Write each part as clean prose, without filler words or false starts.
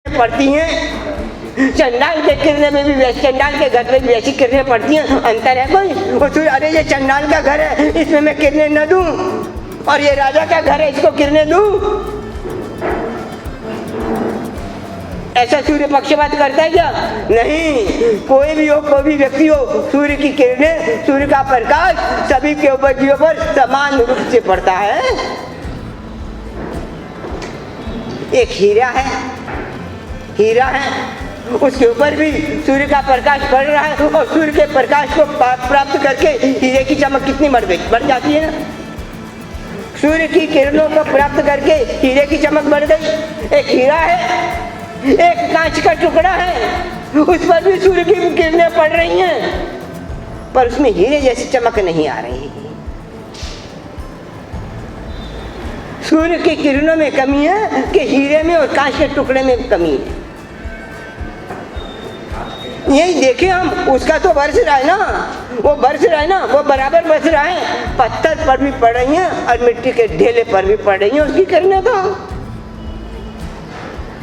पड़ती हैं, चंडाल के किरणें में भी वैसे, चंडाल के घर में भी वैसी किरणें पड़ती हैं। अंतर है कोई? वो सूर्य, अरे ये चंडाल का घर है, इसमें मैं किरणें न दूं, और ये राजा का घर है, इसको किरणें दूं? ऐसा सूर्य पक्षपात करता है क्या? नहीं। कोई भी हो, कोई भी व्यक्ति हो, सूर्य की किरणें, सूर्य का प्रकाश सभी के ऊपर, जीवों पर समान रूप से पड़ता है। एक हीरा है, हीरा है, उसके ऊपर भी सूर्य का प्रकाश पड़ रहा है, और सूर्य के प्रकाश को प्राप्त करके हीरे की चमक कितनी बढ़ गई, बढ़ जाती है ना। सूर्य की किरणों को प्राप्त करके हीरे की चमक बढ़ गई। एक हीरा है, एक कांच का टुकड़ा है, उस पर भी सूर्य की किरणें पड़ रही हैं, पर उसमें हीरे जैसी चमक नहीं आ रही। सूर्य की किरणों में कमी है कि हीरे में और कांच के टुकड़े में कमी है। यही देखे हम, उसका तो बरस रहा है ना, वो बरस रहा है ना, वो बराबर बरस रहा है। पत्थर पर भी पड़ रही हैं और मिट्टी के ढेले पर भी पड़ रही हैं उसकी किरणें। तो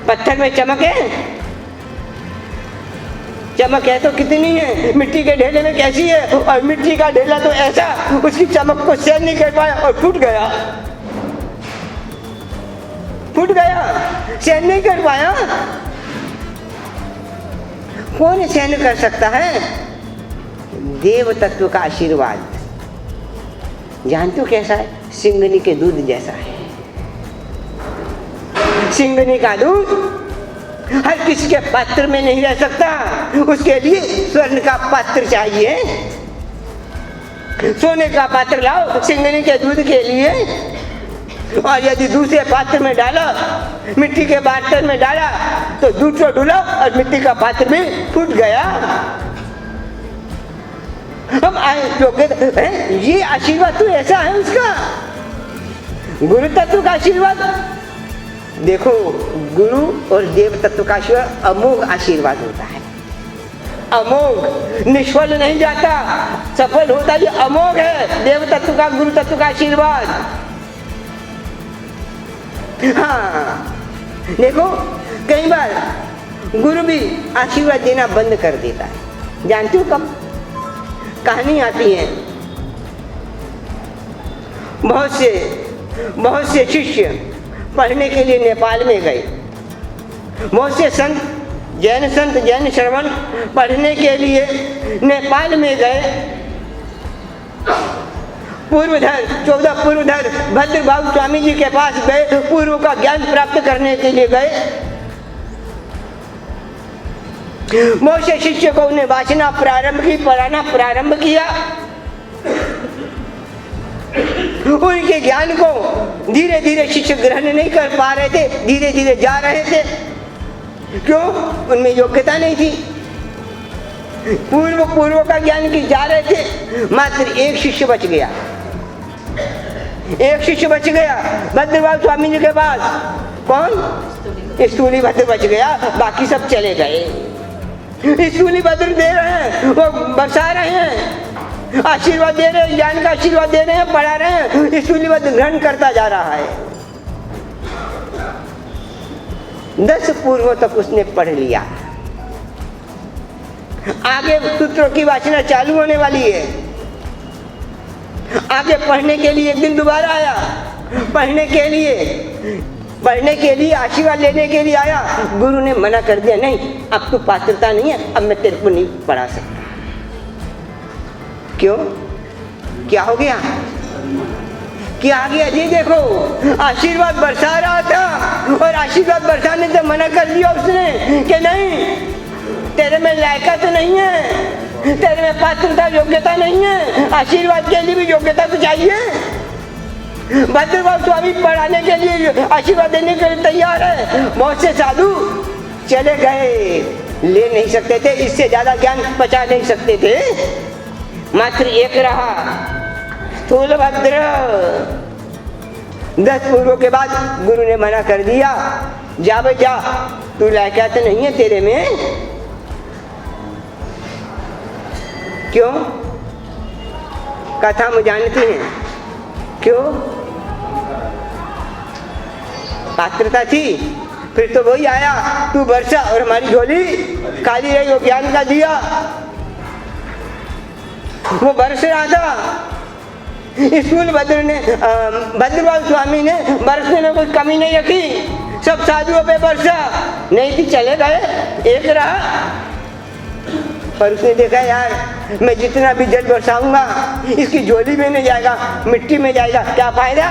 पत्थर में चमक है, चमक है तो कितनी है, मिट्टी के ढेले में कैसी है, और मिट्टी का ढेला तो ऐसा, उसकी चमक को सहन नहीं कर पाया और फूट गया, फूट गया, सहन नहीं कर पाया। कौन सहन कर सकता है? देव तत्व का आशीर्वाद। जानते हो कैसा है? सिंगनी के दूध जैसा है। सिंगनी का दूध हर किसी के पात्र में नहीं रह सकता, उसके लिए स्वर्ण का पात्र चाहिए। सोने का पात्र लाओ सिंगनी के दूध के लिए, और यदि दूसरे पात्र में डाला, मिट्टी के बर्तन में डाला, तो दूध तो डुला और मिट्टी का पात्र भी फूट गया। हम आए योग्य है, ये आशीर्वाद तो ऐसा है उसका, गुरु तत्व का आशीर्वाद। देखो, गुरु और देव तत्व का आशीर्वाद अमोघ आशीर्वाद होता है, अमोघ, निष्फल नहीं जाता, सफल होता, ये अमोघ है देव तत्व का, गुरु तत्व का आशीर्वाद। हाँ, देखो कई बार गुरु भी आशीर्वाद देना बंद कर देता है। जानते हो कब? कहानी आती है, बहुत से शिष्य पढ़ने के लिए नेपाल में गए। बहुत से संत, जैन श्रवण पढ़ने के लिए नेपाल में गए। पूर्वधर 14 पूर्वधर भद्रबाहु स्वामी जी के पास गए, पूर्व का ज्ञान प्राप्त करने के लिए गए। बहुत से शिष्यों ने वाचना प्रारंभ की, पढ़ाना प्रारंभ किया। उनके ज्ञान को धीरे धीरे शिष्य ग्रहण नहीं कर पा रहे थे, धीरे धीरे जा रहे थे। क्यों? उनमें योग्यता नहीं थी। पूर्व का ज्ञान की जा रहे थे। मात्र एक शिष्य बच गया, एक शिष्य बच गया भद्रबाहु स्वामी जी के पास। कौन? स्थूली भद्र बच गया, बाकी सब चले गए। स्थूली भद्र दे रहे हैं, वो बरसा रहे हैं, आशीर्वाद दे रहे हैं, ज्ञान का आशीर्वाद दे रहे हैं, पढ़ा रहे हैं। स्थूली भद्र ग्रहण करता जा रहा है। 10 पूर्व तक उसने पढ़ लिया। आगे सूत्रों की वाचना चालू होने वाली है। आगे पढ़ने के लिए एक दिन दोबारा आया, पढ़ने के लिए आशीर्वाद लेने के लिए आया। गुरु ने मना कर दिया, नहीं अब तो पात्रता नहीं है, अब मैं तेरे को नहीं पढ़ा सकता। क्यों? क्या हो गया? क्या आ गया जी? देखो, आशीर्वाद बरसा रहा था और आशीर्वाद बरसाने से मना कर दिया उसने कि नहीं, तेरे में लायकात नहीं है, तेरे में पात्रता योग्यता नहीं है, आशीर्वाद के लिए भी योग्यता तो चाहिए। भद्रबाहु स्वामी पढ़ाने के लिए, आशीर्वाद देने के लिए तैयार है। बहुत से साधु चले गए, ले नहीं सकते थे, इससे ज्यादा ज्ञान बचा नहीं सकते थे। मात्र एक रहा, स्थूलभद्र। 10 पूर्व के बाद गुरु ने मना कर दिया, जा भाई जा, तू लायकात नहीं है तेरे में। क्यों? कथा में जानती हैं क्यों? पात्रता थी, फिर तो वही आया, तू बरसा और हमारी झोली खाली रही। वो ज्ञान का दिया वो बरस रहा था। स्कूल भद्रवाल स्वामी ने बरसने में कोई कमी नहीं रखी, सब साधुओं पे बरसा। नहीं थी चले गए, एक रहा। पर उसने देखा यार मैं जितना भी जल बरसाऊंगा इसकी झोली में नहीं जाएगा, मिट्टी में जाएगा, क्या फायदा।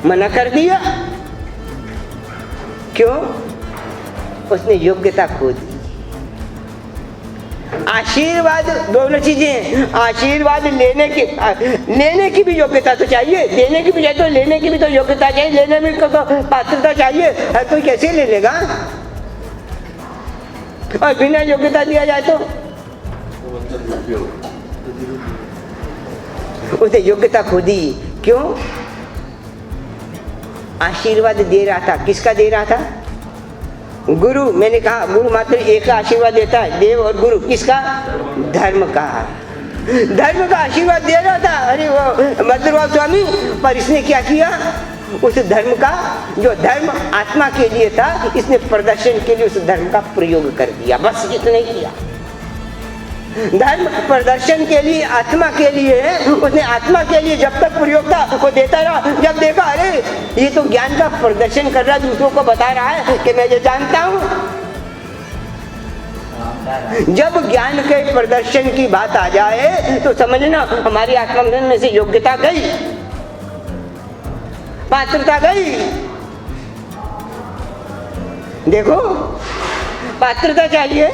मना कर दिया। क्यों? उसने योग्यता खो दी। आशीर्वाद दोनों चीजें, आशीर्वाद लेने की भी योग्यता तो चाहिए, देने की भी चाहिए, तो लेने की भी तो योग्यता चाहिए, लेने में तो पात्रता चाहिए। हर कोई कैसे ले लेगा? और बिना योग्यता दिया जाए तो उसने योग्यता खो दी। क्यों? आशीर्वाद दे रहा था, किसका दे रहा था? गुरु। मैंने कहा गुरु मात्र एक का आशीर्वाद देता है, देव और गुरु। किसका? धर्म का। धर्म का आशीर्वाद दे रहा था अरे वो भद्रवाल स्वामी। पर इसने क्या किया? उस धर्म का, जो धर्म आत्मा के लिए था, इसने प्रदर्शन के लिए उस धर्म का प्रयोग कर दिया। बस इतना ही किया। धर्म प्रदर्शन के लिए, आत्मा के लिए, उसने आत्मा के लिए जब तक प्रयोग था वो देता रहा। जब देखा अरे ये तो ज्ञान का प्रदर्शन कर रहा, दूसरों को बता रहा है कि मैं ये जानता हूं। जब ज्ञान के प्रदर्शन की बात आ जाए तो समझना हमारी आत्मा में से योग्यता गई, पात्रता गई। देखो पात्रता चाहिए।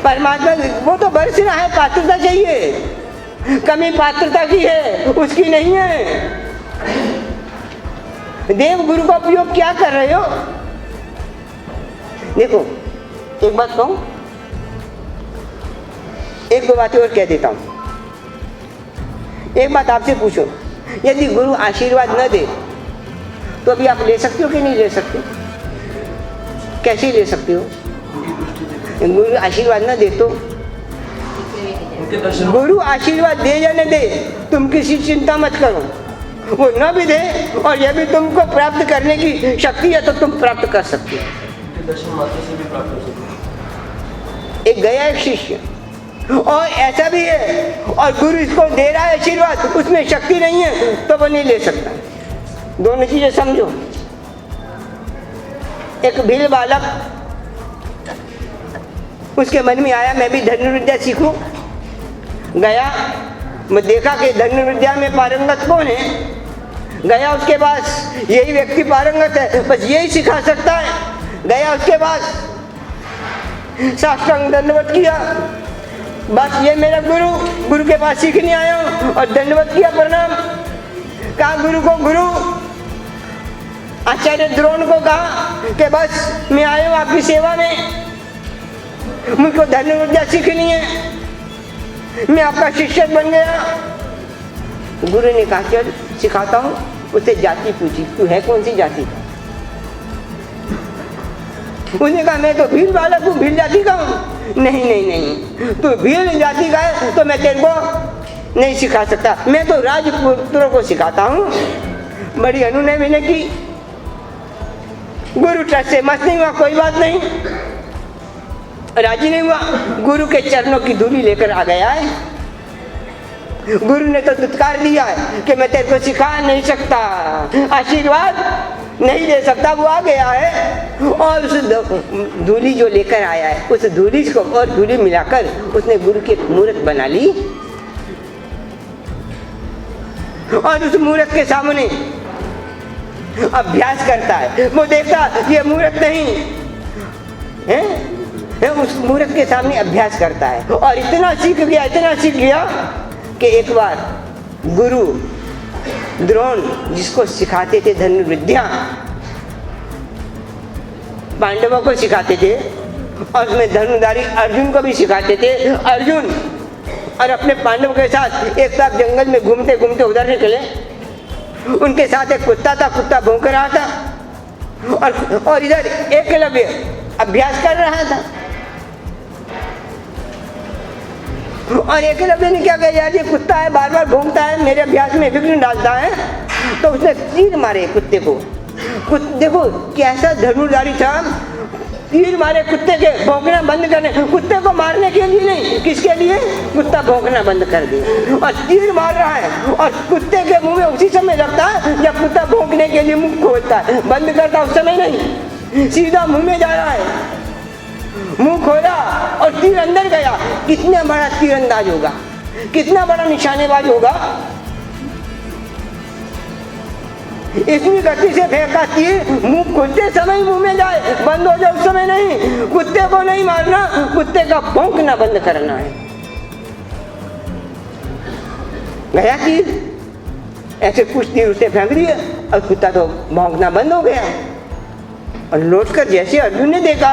परमात्मा वो तो बरस रहा है, पात्रता चाहिए। कमी पात्रता की है, उसकी नहीं है। देव गुरु का उपयोग क्या कर रहे हो? देखो एक बात कहूं, एक दो बातें और कह देता हूं। एक बात आपसे पूछो, यदि गुरु आशीर्वाद न दे तो अभी आप ले सकते हो कि नहीं ले सकते? कैसे ले सकते हो? गुरु आशीर्वाद न दे तो? गुरु आशीर्वाद दे या न दे तुम किसी चिंता मत करो। वो न भी दे और यह भी तुमको प्राप्त करने की शक्ति है तो तुम प्राप्त कर सकते हो। एक गया एक शिष्य, और ऐसा भी है, और गुरु इसको दे रहा है आशीर्वाद, उसमें शक्ति नहीं है तो वो नहीं ले सकता। दोनों चीजें समझो। एक भील बालक, उसके मन में आया मैं भी धनुर्विद्या सीखूं। गया, मैं देखा कि धनुर्विद्या में पारंगत कौन है। गया उसके पास, यही व्यक्ति पारंगत है, बस यही सिखा सकता है। गया उसके पास, साष्टांग दंडवत किया, बस ये मेरा गुरु, गुरु के पास सीखने आया हूं। और दंडवत किया, प्रणाम। कहा गुरु को, गुरु आचार्य द्रोण को कहा कि बस मैं आया हूं आपकी सेवा में, मुझको धनुर्विद्या सीखनी है, मैं आपका शिष्य बन गया। गुरु ने कहा चल सिखाता हूँ। उससे जाति पूछी, तू है कौन सी जाति का? उसने कहा मैं तो भील बालक हूँ, भील जाति का हूँ। नहीं नहीं नहीं, तू भील जाति का है तो मैं तेरे को नहीं सिखा सकता, मैं तो राजपुत्रों को सिखाता हूँ। बड़ी अनुनय विनय की। गुरु ट्रस्ट से मत नहीं हुआ, कोई बात नहीं, राजी नहीं हुआ। गुरु के चरणों की धूली लेकर आ गया है। गुरु ने तो दुत्कार दिया है कि मैं तेरे को सिखा नहीं सकता, आशीर्वाद नहीं दे सकता। वो आ गया है और उस धूली जो लेकर आया है, उस धूली को और धूली मिलाकर उसने गुरु की एक मूर्त बना ली। और उस मूर्त के सामने अभ्यास करता है। वो देखता ये मूर्त नहीं है, उस मूर्त के सामने अभ्यास करता है। और इतना सीख गया, इतना सीख गया कि एक बार गुरु द्रोण जिसको सिखाते थे धनुर्विद्या, पांडवों को सिखाते थे, और उसमें धनुर्धारी अर्जुन को भी सिखाते थे। अर्जुन और अपने पांडवों के साथ एक साथ जंगल में घूमते घूमते उधर निकले। उनके साथ एक कुत्ता था, कुत्ता भौंक रहा था, और इधर एकलव्य अभ्यास कर रहा था। और एकलव्य ने क्या किया, यार ये कुत्ता है, बार बार भौंकता है, मेरे अभ्यास में विघ्न डालता है, तो उसने तीर मारे कुत्ते को। देखो कैसा धनुर्धारी था, तीर मारे कुत्ते के, भौंकना बंद करने, कुत्ते को मारने के लिए नहीं, किसके लिए, कुत्ता भौंकना बंद कर दे, और तीर मार रहा है और कुत्ते के मुंह में उसी समय लगता है जब कुत्ता भौंकने के लिए मुंह खोलता है, बंद करता उस समय नहीं, सीधा मुंह में जा रहा है। मुंह खोला और तीर अंदर गया। कितना बड़ा तीरंदाज होगा, कितना बड़ा निशानेबाज होगा। इतनी गति से फेंका तीर, मुंह खुलते समय मुंह में जाए, बंद हो जाए उस समय नहीं। कुत्ते को नहीं मारना, कुत्ते का भौंकना बंद करना है। गया तीर, ऐसे कुछ तीर उसे फेंक दिए और कुत्ता तो भौंकना बंद हो गया। और लौटकर जैसे अर्जुन ने देखा,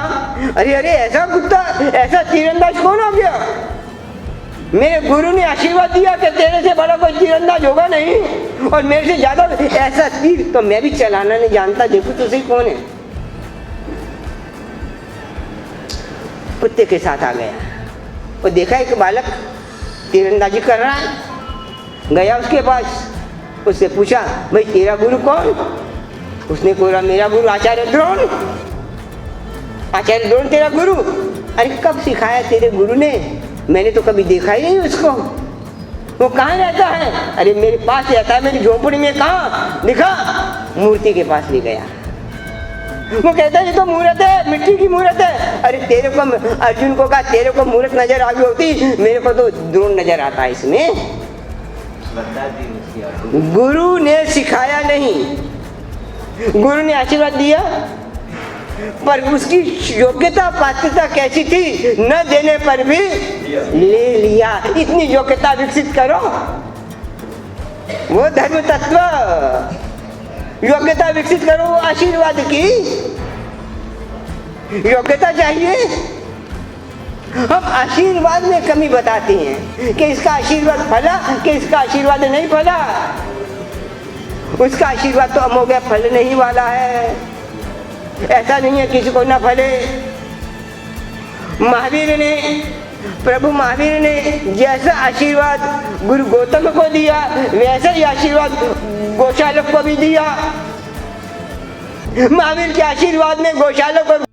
अरे अरे ऐसा कुत्ता, ऐसा तीरंदाज कौन हो गया। मेरे गुरु ने आशीर्वाद दिया कि तेरे से बड़ा कोई तीरंदाज होगा नहीं, और मेरे से ज्यादा ऐसा तीर तो मैं भी चलाना नहीं जानता, देखो तो सही कौन है। कुत्ते के साथ आ गया और देखा एक बालक तीरंदाजी कर रहा है, गया उसके पास, उससे पूछा भाई तेरा गुरु कौन। उसने बोला मेरा गुरु आचार्य द्रोण। आचार्य द्रोण तेरा गुरु? अरे कब सिखाया तेरे गुरु ने, मैंने तो कभी देखा ही नहीं उसको। वो कहाँ रहता है? अरे मेरे पास रहता है, मेरी झोपड़ी में। कहाँ दिखा? मूर्ति के पास ले गया। वो कहता है ये तो मूर्त है, मिट्टी की मूर्त है। अरे तेरे को, अर्जुन को कहा तेरे को मूर्त नजर आ गई होती, मेरे को तो द्रोण नजर आता है इसमें। गुरु ने सिखाया नहीं, गुरु ने आशीर्वाद दिया, पर उसकी योग्यता पात्रता कैसी थी, न देने पर भी ले लिया। इतनी योग्यता विकसित करो, वो धर्म तत्व, योग्यता विकसित करो। वो आशीर्वाद की योग्यता चाहिए। हम आशीर्वाद में कमी बताते हैं कि इसका आशीर्वाद फला, कि इसका आशीर्वाद नहीं फला। उसका आशीर्वाद तो अमोघ फल नहीं वाला है, ऐसा नहीं है किसी को ना फले। महावीर ने, प्रभु महावीर ने जैसा आशीर्वाद गुरु गौतम को दिया, वैसा ही आशीर्वाद गौशालक को भी दिया। महावीर के आशीर्वाद में गौशालक और